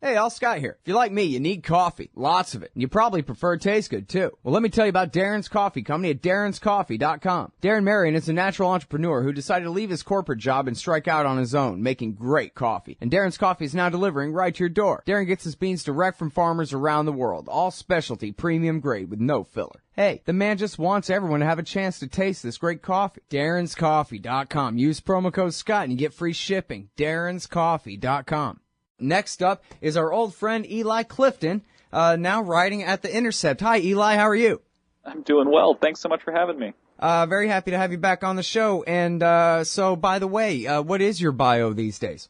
Hey, Al Scott here. If you're like me, you need coffee. Lots of it. And you probably prefer it tastes good, too. Well, let me tell you about Darren's Coffee Company at darrenscoffee.com. Darren Marion is a natural entrepreneur who decided to leave his corporate job and strike out on his own, making great coffee. And Darren's Coffee is now delivering right to your door. Darren gets his beans direct from farmers around the world. All specialty, premium grade with no filler. Hey, the man just wants everyone to have a chance to taste this great coffee. darrenscoffee.com. Use promo code Scott and you get free shipping. darrenscoffee.com. Next up is our old friend Eli Clifton, now writing at The Intercept. Hi, Eli. How are you? I'm doing well. Thanks so much for having me. Very happy to have you back on the show. And so, by the way, what is your bio these days?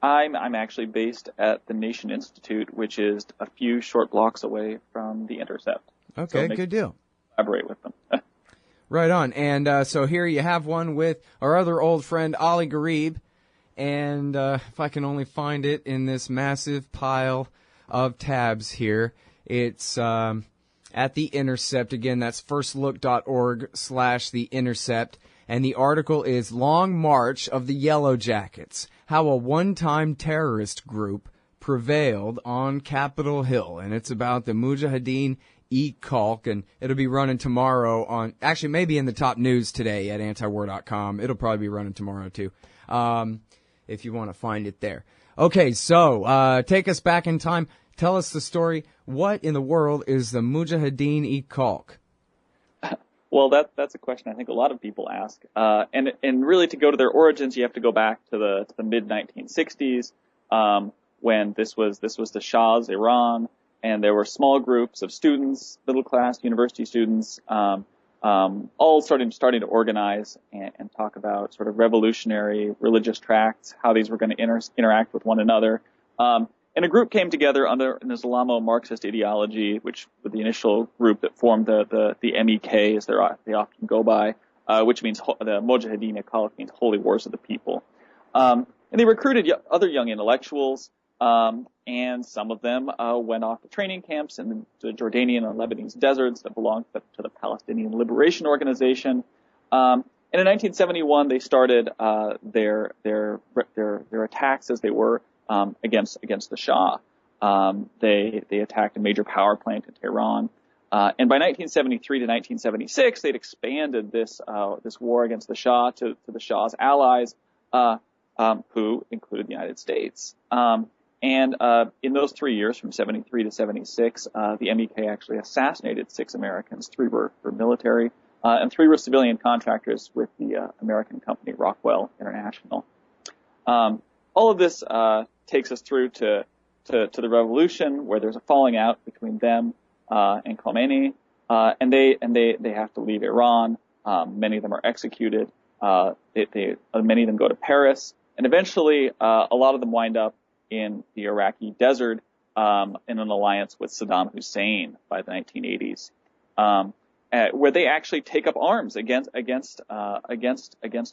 I'm actually based at the Nation Institute, which is a few short blocks away from The Intercept. Okay, so good deal. Collaborate with them. Right on. And so here you have one with our other old friend, Ali Garib. And if I can only find it in this massive pile of tabs here, it's at The Intercept. Again, that's firstlook.org/The Intercept. And the article is Long March of the Yellow Jackets, How a One-Time Terrorist Group Prevailed on Capitol Hill. And it's about the Mujahideen-e-Khalq, and it'll be running tomorrow on, actually maybe in the top news today at antiwar.com. It'll probably be running tomorrow too. If you want to find it there. Okay, so take us back in time. Tell us the story. What in the world is the Mujahideen-e-Khalq? Well, that's a question I think a lot of people ask. And really to go to their origins, you have to go back to the mid 1960s, when this was the Shah's Iran, and there were small groups of students, middle class university students, all starting to organize and talk about sort of revolutionary religious tracts, how these were going to interact with one another. And a group came together under an Islamo-Marxist ideology, which was the initial group that formed the MEK, as they often go by, which means the Mujahideen-e-Khalq means Holy Wars of the People. And they recruited other young intellectuals, and some of them went off to training camps in the Jordanian and Lebanese deserts that belonged to the Palestinian Liberation Organization. And in 1971, they started their attacks as they were against the Shah. They attacked a major power plant in Tehran. And by 1973 to 1976, they'd expanded this war against the Shah to the Shah's allies, who included the United States. And in those 3 years, from 73 to 76, the MEK actually assassinated 6 Americans. 3 were military, and 3 were civilian contractors with the American company Rockwell International. All of this takes us through to the revolution, where there's a falling out between them and Khomeini, and they have to leave Iran. Many of them are executed. Many of them go to Paris, and eventually a lot of them wind up in the Iraqi desert in an alliance with Saddam Hussein by the 1980s, where they actually take up arms against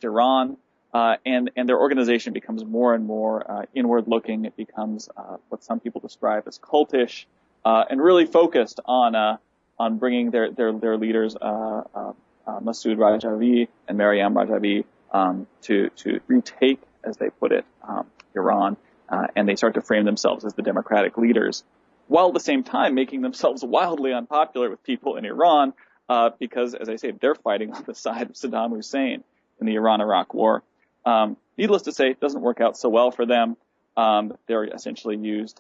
Iran. And their organization becomes more and more inward-looking. It becomes what some people describe as cultish, and really focused on bringing their leaders, Masoud Rajavi and Maryam Rajavi, to retake, as they put it, Iran, and they start to frame themselves as the democratic leaders, while at the same time making themselves wildly unpopular with people in Iran, because, as I say, they're fighting on the side of Saddam Hussein in the Iran-Iraq War. Needless to say, it doesn't work out so well for them. They're essentially used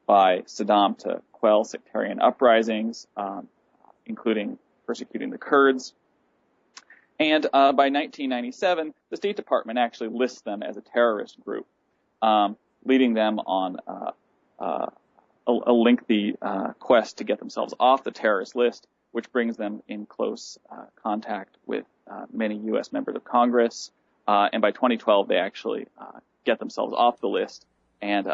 by Saddam to quell sectarian uprisings, including persecuting the Kurds. And by 1997, the State Department actually lists them as a terrorist group, leading them on a lengthy quest to get themselves off the terrorist list, which brings them in close contact with many U.S. members of Congress. And by 2012, they actually get themselves off the list, and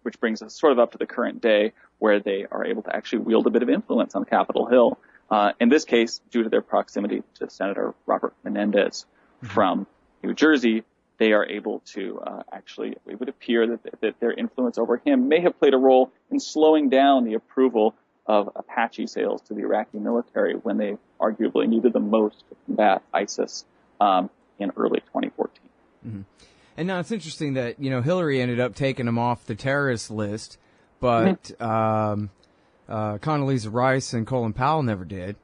which brings us sort of up to the current day, where they are able to actually wield a bit of influence on Capitol Hill. In this case, due to their proximity to Senator Robert Menendez from New Jersey, they are able to actually, it would appear that their influence over him may have played a role in slowing down the approval of Apache sales to the Iraqi military when they arguably needed them most to combat ISIS in early 2014. Mm-hmm. And now it's interesting that, Hillary ended up taking him off the terrorist list, but Condoleezza Rice and Colin Powell never did.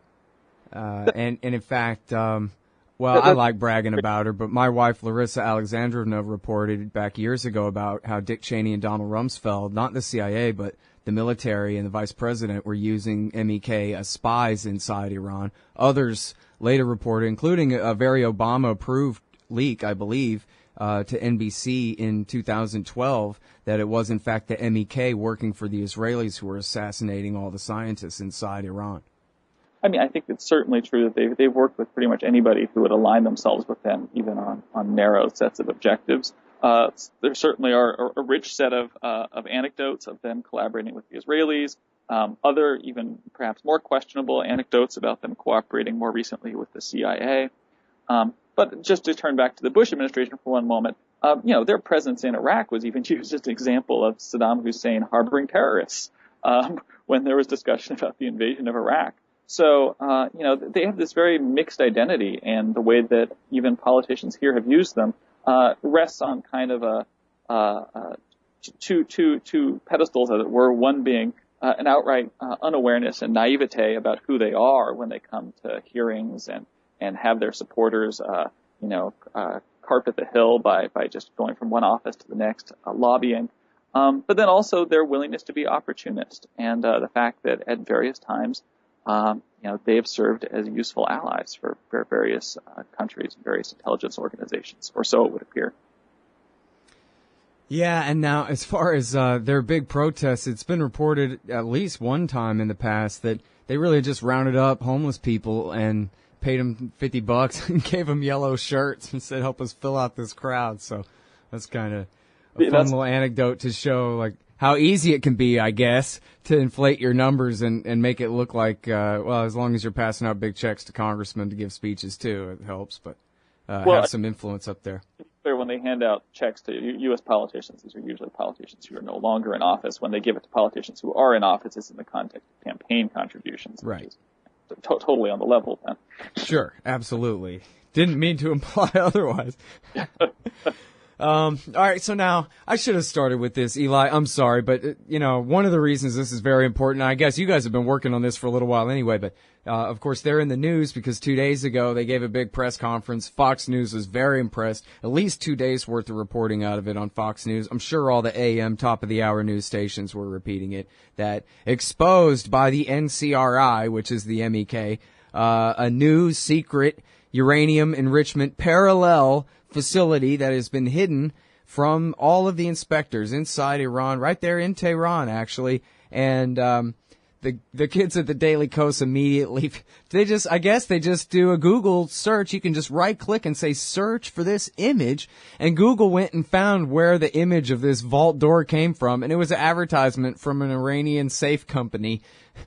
And in fact, well, I like bragging about her, but my wife, Larissa Alexandrovna, reported back years ago about how Dick Cheney and Donald Rumsfeld, not the CIA, but the military and the vice president, were using MEK as spies inside Iran. Others later reported, including a very Obama-approved leak, I believe, to NBC in 2012, that it was in fact the MEK working for the Israelis who were assassinating all the scientists inside Iran. I mean, I think it's certainly true that they've worked with pretty much anybody who would align themselves with them, even on narrow sets of objectives. There certainly are a rich set of anecdotes of them collaborating with the Israelis. Other, even perhaps more questionable anecdotes about them cooperating more recently with the CIA. But just to turn back to the Bush administration for one moment, their presence in Iraq was even used as an example of Saddam Hussein harboring terrorists when there was discussion about the invasion of Iraq. So, they have this very mixed identity, and the way that even politicians here have used them rests on kind of two pedestals, as it were. One being an outright unawareness and naivete about who they are when they come to hearings and have their supporters, carpet the hill by just going from one office to the next, lobbying. But then also their willingness to be opportunist, and the fact that at various times, they have served as useful allies for various countries and various intelligence organizations, or so it would appear. Yeah, and now as far as their big protests, it's been reported at least one time in the past that they really just rounded up homeless people and paid them $50 and gave them yellow shirts and said, help us fill out this crowd. So that's kind of a fun little anecdote to show, like, how easy it can be, I guess, to inflate your numbers and make it look like, as long as you're passing out big checks to congressmen to give speeches too, it helps, but have some influence up there. When they hand out checks to U.S. politicians, these are usually politicians who are no longer in office. When they give it to politicians who are in office, it's in the context of campaign contributions. Right. Which is totally on the level then. Sure, absolutely. Didn't mean to imply otherwise. All right, so now I should have started with this, Eli. I'm sorry, but one of the reasons this is very important, I guess you guys have been working on this for a little while anyway, but of course they're in the news because 2 days ago they gave a big press conference. Fox News was very impressed. At least 2 days worth of reporting out of it on Fox News. I'm sure all the AM top of the hour news stations were repeating it. That exposed by the NCRI, which is the MEK, a new secret uranium enrichment parallel facility that has been hidden from all of the inspectors inside Iran, right there in Tehran, actually. And the kids at the Daily Kos immediately, they just do a Google search. You can just right click and say search for this image, and Google went and found where the image of this vault door came from, and it was an advertisement from an Iranian safe company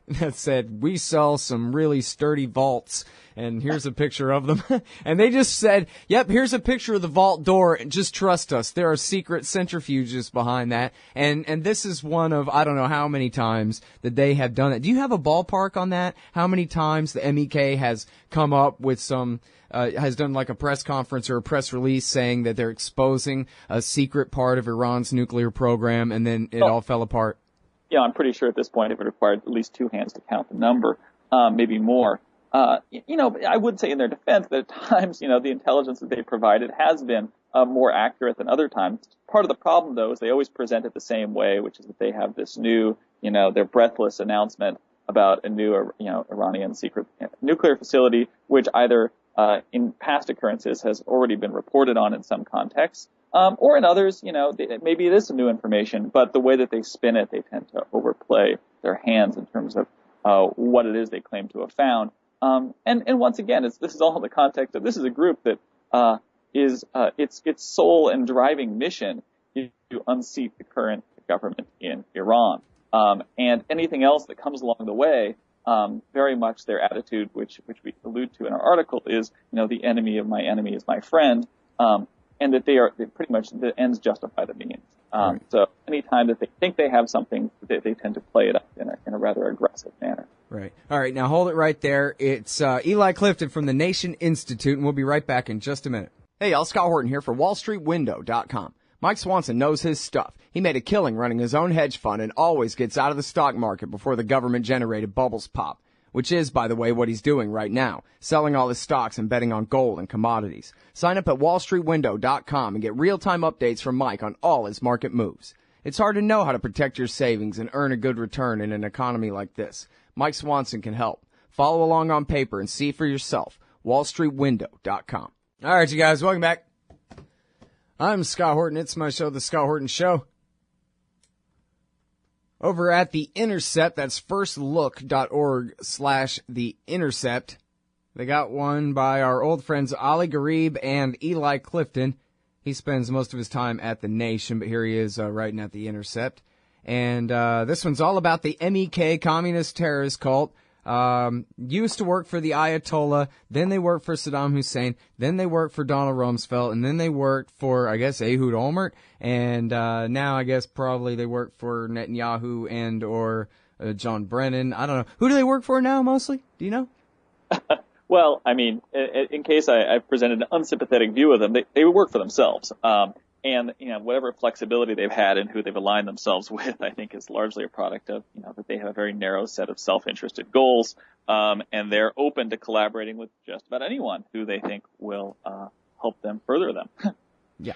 that said, we sell some really sturdy vaults, and here's a picture of them. And they just said, yep, here's a picture of the vault door, and just trust us. There are secret centrifuges behind that. And this is one of, I don't know how many times that they have done it. Do you have a ballpark on that? How many times the MEK has come up with some, has done like a press conference or a press release saying that they're exposing a secret part of Iran's nuclear program, and then it all fell apart? Yeah, I'm pretty sure at this point it would require at least two hands to count the number, maybe more. I would say in their defense that at times, the intelligence that they provided has been more accurate than other times. Part of the problem, though, is they always present it the same way, which is that they have this new, their breathless announcement about a new, Iranian secret nuclear facility, which either in past occurrences has already been reported on in some contexts, or in others, maybe it is some new information, but the way that they spin it, they tend to overplay their hands in terms of what it is they claim to have found. And once again, this is all in the context of this is a group that is its sole and driving mission is to unseat the current government in Iran. And anything else that comes along the way, very much their attitude, which we allude to in our article, is the enemy of my enemy is my friend. And that they pretty much the ends justify the means. Right. So anytime that they think they have something, they tend to play it up in a rather aggressive manner. Right. All right. Now hold it right there. It's Eli Clifton from the Nation Institute, and we'll be right back in just a minute. Hey, y'all, Scott Horton here for WallStreetWindow.com. Mike Swanson knows his stuff. He made a killing running his own hedge fund and always gets out of the stock market before the government-generated bubbles pop, which is, by the way, what he's doing right now, selling all his stocks and betting on gold and commodities. Sign up at wallstreetwindow.com and get real-time updates from Mike on all his market moves. It's hard to know how to protect your savings and earn a good return in an economy like this. Mike Swanson can help. Follow along on paper and see for yourself. wallstreetwindow.com. All right, you guys, welcome back. I'm Scott Horton. It's my show, The Scott Horton Show. Over at The Intercept, that's firstlook.org/The Intercept. They got one by our old friends Ali Garib and Eli Clifton. He spends most of his time at The Nation, but here he is writing at The Intercept. And this one's all about the MEK communist terrorist cult. Used to work for the Ayatollah, then they worked for Saddam Hussein, then they worked for Donald Rumsfeld, and then they worked for, I guess, Ehud Olmert, and now I guess probably they work for Netanyahu and or John Brennan. I don't know. Who do they work for now, mostly? Do you know? Well, I mean, in case I've presented an unsympathetic view of them, they would work for themselves. And, whatever flexibility they've had and who they've aligned themselves with, I think is largely a product of, that they have a very narrow set of self-interested goals. And they're open to collaborating with just about anyone who they think will, help them further them. Yeah.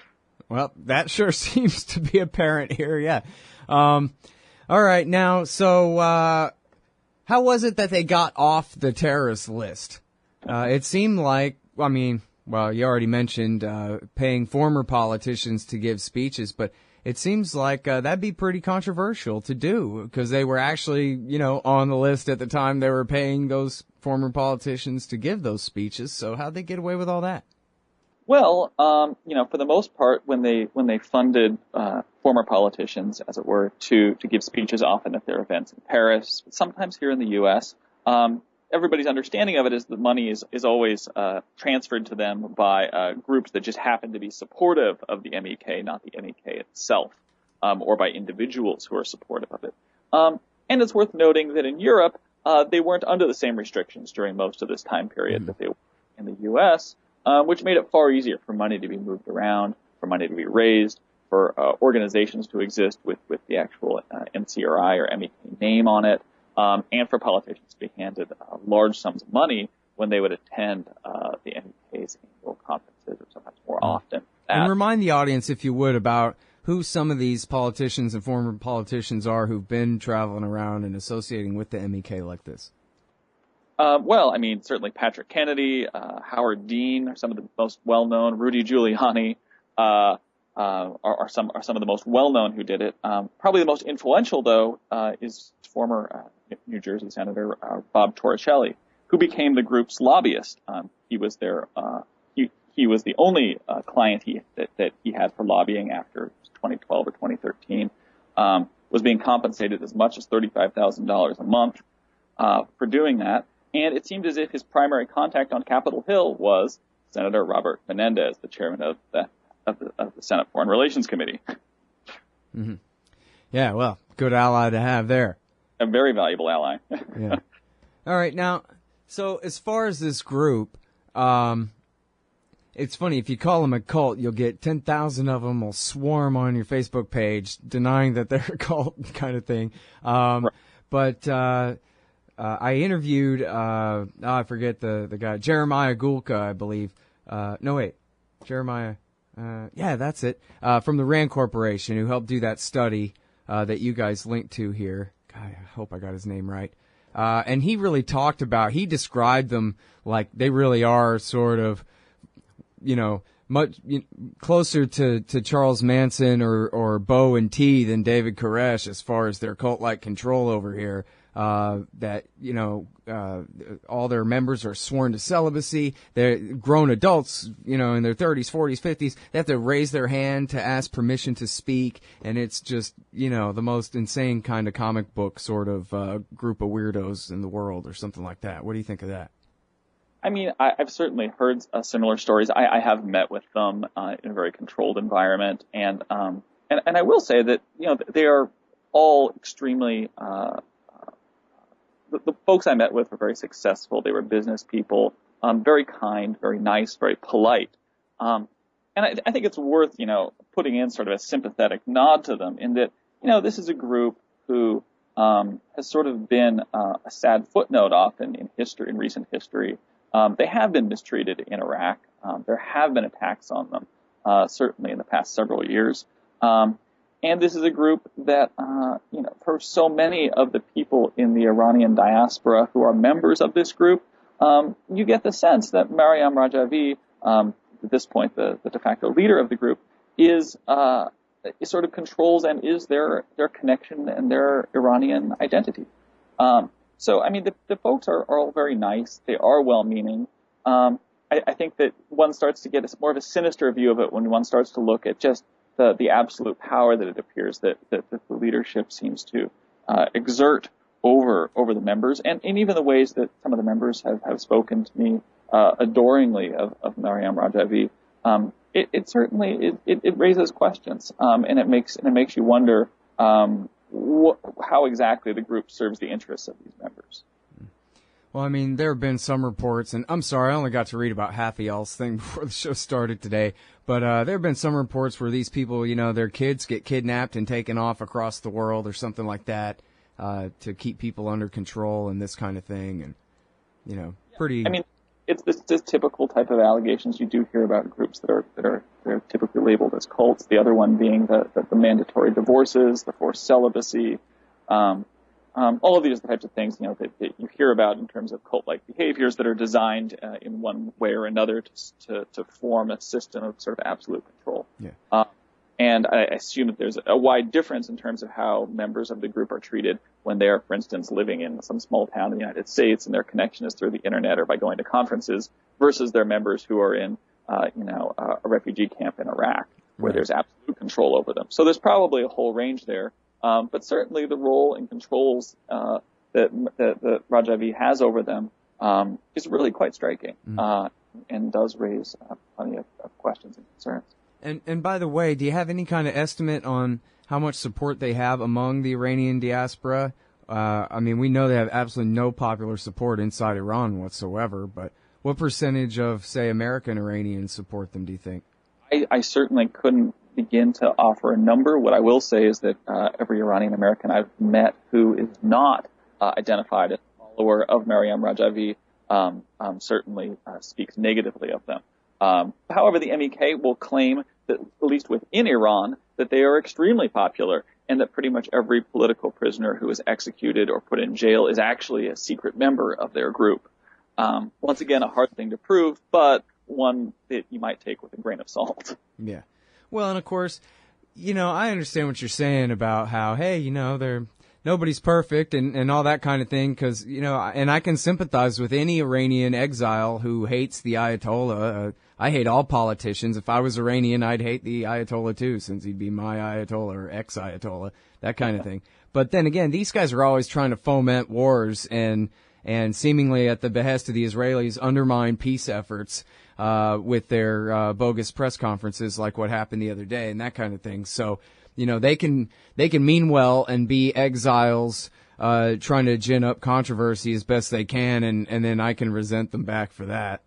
Well, that sure seems to be apparent here. Yeah. All right. Now, so, how was it that they got off the terrorist list? It seemed like, well, you already mentioned paying former politicians to give speeches, but it seems like that'd be pretty controversial to do because they were actually, on the list at the time they were paying those former politicians to give those speeches. So how'd they get away with all that? Well, for the most part, when they funded former politicians, as it were, to give speeches often at their events in Paris, sometimes here in the U.S., everybody's understanding of it is the money is always transferred to them by groups that just happen to be supportive of the MEK, not the MEK itself, or by individuals who are supportive of it. And it's worth noting that in Europe, they weren't under the same restrictions during most of this time period that they were in the U.S., which made it far easier for money to be moved around, for money to be raised, for organizations to exist with the actual NCRI or MEK name on it. And for politicians to be handed large sums of money when they would attend the MEK's annual conferences, or sometimes more often. And remind the audience, if you would, about who some of these politicians and former politicians are who've been traveling around and associating with the MEK like this. Certainly Patrick Kennedy, Howard Dean are some of the most well-known. Rudy Giuliani are some of the most well-known who did it. Probably the most influential, though, is former New Jersey Senator Bob Torricelli, who became the group's lobbyist. He was their he was the only client that he had for lobbying after 2012 or 2013. Was being compensated as much as $35,000 a month for doing that, and it seemed as if his primary contact on Capitol Hill was Senator Robert Menendez, the chairman of the Senate Foreign Relations Committee. Mm-hmm. Yeah, well, good ally to have there. A very valuable ally. Yeah. All right, now, so as far as this group, it's funny, if you call them a cult, you'll get 10,000 of them will swarm on your Facebook page denying that they're a cult kind of thing. Right. But I interviewed, I forget the guy, Jeremiah Gulka, I believe. Jeremiah. Yeah, that's it. From the Rand Corporation, who helped do that study that you guys linked to here. God, I hope I got his name right. And he really he described them like they really are sort of, much closer to Charles Manson or Bo and T than David Koresh as far as their cult-like control over here. That, all their members are sworn to celibacy. They're grown adults, in their 30s, 40s, 50s. They have to raise their hand to ask permission to speak. And it's just, the most insane kind of comic book sort of group of weirdos in the world or something like that. What do you think of that? I mean, I've certainly heard similar stories. I have met with them in a very controlled environment. And I will say that, they are all extremely the folks I met with were very successful. They were business people, very kind, very nice, very polite. And I think it's worth, putting in sort of a sympathetic nod to them in that, this is a group who has sort of been a sad footnote often in history, in recent history. They have been mistreated in Iraq. There have been attacks on them, certainly in the past several years. And this is a group that, for so many of the people in the Iranian diaspora who are members of this group, you get the sense that Maryam Rajavi, at this point the de facto leader of the group, is sort of controls and is their connection and their Iranian identity. So, I mean, the folks are all very nice. They are well-meaning. I think that one starts to get more of a sinister view of it when one starts to look at just the absolute power that it appears that the leadership seems to exert over the members, and even the ways that some of the members have spoken to me adoringly of Maryam Rajavi. It certainly raises questions, and it makes you wonder how exactly the group serves the interests of these members. Well, I mean, there have been some reports, and I'm sorry, I only got to read about half of y'all's thing before the show started today, but there have been some reports where these people, their kids get kidnapped and taken off across the world or something like that to keep people under control and this kind of thing, and, pretty... I mean, it's this typical type of allegations you do hear about groups that are typically labeled as cults. The other one being the mandatory divorces, the forced celibacy, all of these types of things, that you hear about in terms of cult-like behaviors that are designed in one way or another to form a system of sort of absolute control. Yeah. And I assume that there's a wide difference in terms of how members of the group are treated when they're, for instance, living in some small town in the United States and their connection is through the internet or by going to conferences versus their members who are in, a refugee camp in Iraq where there's absolute control over them. So there's probably a whole range there. But certainly the role and controls that Rajavi has over them is really quite striking and does raise plenty of questions and concerns. And by the way, do you have any kind of estimate on how much support they have among the Iranian diaspora? I mean, we know they have absolutely no popular support inside Iran whatsoever, but what percentage of, say, American Iranians support them, do you think? I certainly couldn't begin to offer a number. What I will say is that every Iranian American I've met who is not identified as a follower of Maryam Rajavi certainly speaks negatively of them. However, the MEK will claim that, at least within Iran, that they are extremely popular and that pretty much every political prisoner who is executed or put in jail is actually a secret member of their group. Once again, a hard thing to prove, but one that you might take with a grain of salt. Yeah. Well, and of course, I understand what you're saying about how, hey, nobody's perfect and all that kind of thing, because, and I can sympathize with any Iranian exile who hates the Ayatollah. I hate all politicians. If I was Iranian, I'd hate the Ayatollah too, since he'd be my Ayatollah or ex-Ayatollah, that kind of thing. But then again, these guys are always trying to foment wars and seemingly at the behest of the Israelis undermine peace efforts with their bogus press conferences like what happened the other day and that kind of thing. So, they can mean well and be exiles trying to gin up controversy as best they can, and then I can resent them back for that,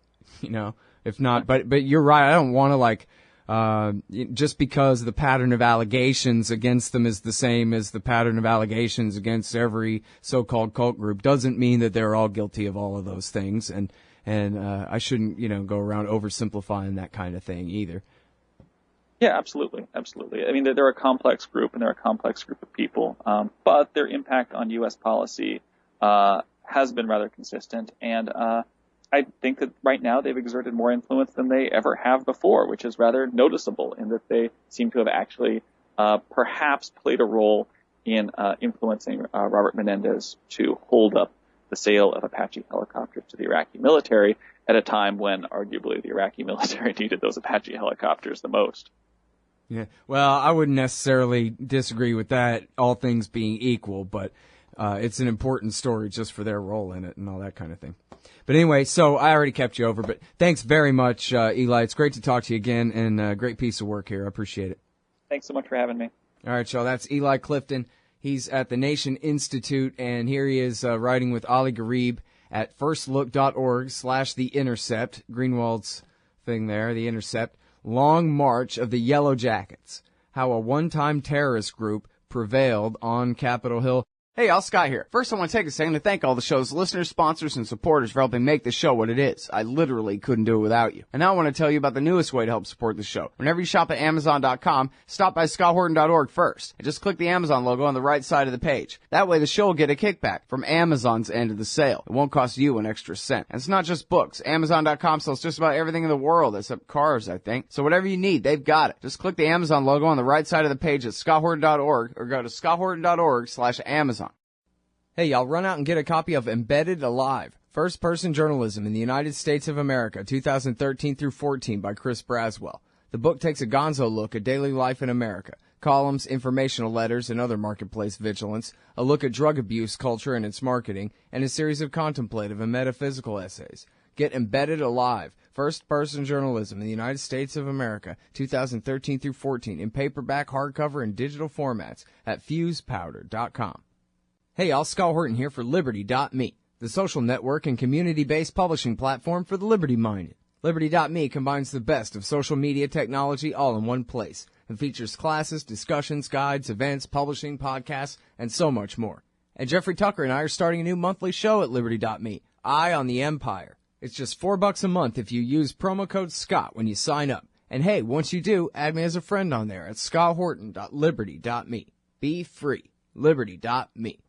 if not. But you're right. I don't want to just because the pattern of allegations against them is the same as the pattern of allegations against every so-called cult group doesn't mean that they're all guilty of all of those things. And I shouldn't, go around oversimplifying that kind of thing either. Yeah, absolutely. Absolutely. I mean, they're a complex group and they're a complex group of people. But their impact on U.S. policy has been rather consistent. And I think that right now they've exerted more influence than they ever have before, which is rather noticeable in that they seem to have actually perhaps played a role in influencing Robert Menendez to hold up the sale of Apache helicopters to the Iraqi military at a time when arguably the Iraqi military needed those Apache helicopters the most. Yeah, well, I wouldn't necessarily disagree with that, all things being equal, but it's an important story just for their role in it and all that kind of thing. But anyway, so I already kept you over, but thanks very much, Eli. It's great to talk to you again, and great piece of work here. I appreciate it. Thanks so much for having me. All right, y'all, that's Eli Clifton. He's at the Nation Institute, and here he is writing with Ali Gharib at firstlook.org/The Intercept, Greenwald's thing there, The Intercept. Long March of the Yellow Jackets, how a one-time terrorist group prevailed on Capitol Hill. Hey, y'all, Scott here. First, I want to take a second to thank all the show's listeners, sponsors, and supporters for helping make the show what it is. I literally couldn't do it without you. And now I want to tell you about the newest way to help support the show. Whenever you shop at Amazon.com, stop by ScottHorton.org first, and just click the Amazon logo on the right side of the page. That way the show will get a kickback from Amazon's end of the sale. It won't cost you an extra cent. And it's not just books. Amazon.com sells just about everything in the world, except cars, I think. So whatever you need, they've got it. Just click the Amazon logo on the right side of the page at ScottHorton.org, or go to ScottHorton.org/Amazon. Hey, y'all, run out and get a copy of Embedded Alive, First-Person Journalism in the United States of America, 2013 through 14 by Chris Braswell. The book takes a gonzo look at daily life in America, columns, informational letters, and other marketplace vigilance, a look at drug abuse culture and its marketing, and a series of contemplative and metaphysical essays. Get Embedded Alive, First-Person Journalism in the United States of America, 2013 through 14, in paperback, hardcover, and digital formats at fusepowder.com. Hey, y'all, Scott Horton here for Liberty.me, the social network and community-based publishing platform for the liberty-minded. Liberty.me combines the best of social media technology all in one place and features classes, discussions, guides, events, publishing, podcasts, and so much more. And Jeffrey Tucker and I are starting a new monthly show at Liberty.me, Eye on the Empire. It's just $4 a month if you use promo code SCOTT when you sign up. And hey, once you do, add me as a friend on there at scotthorton.liberty.me. Be free. Liberty.me.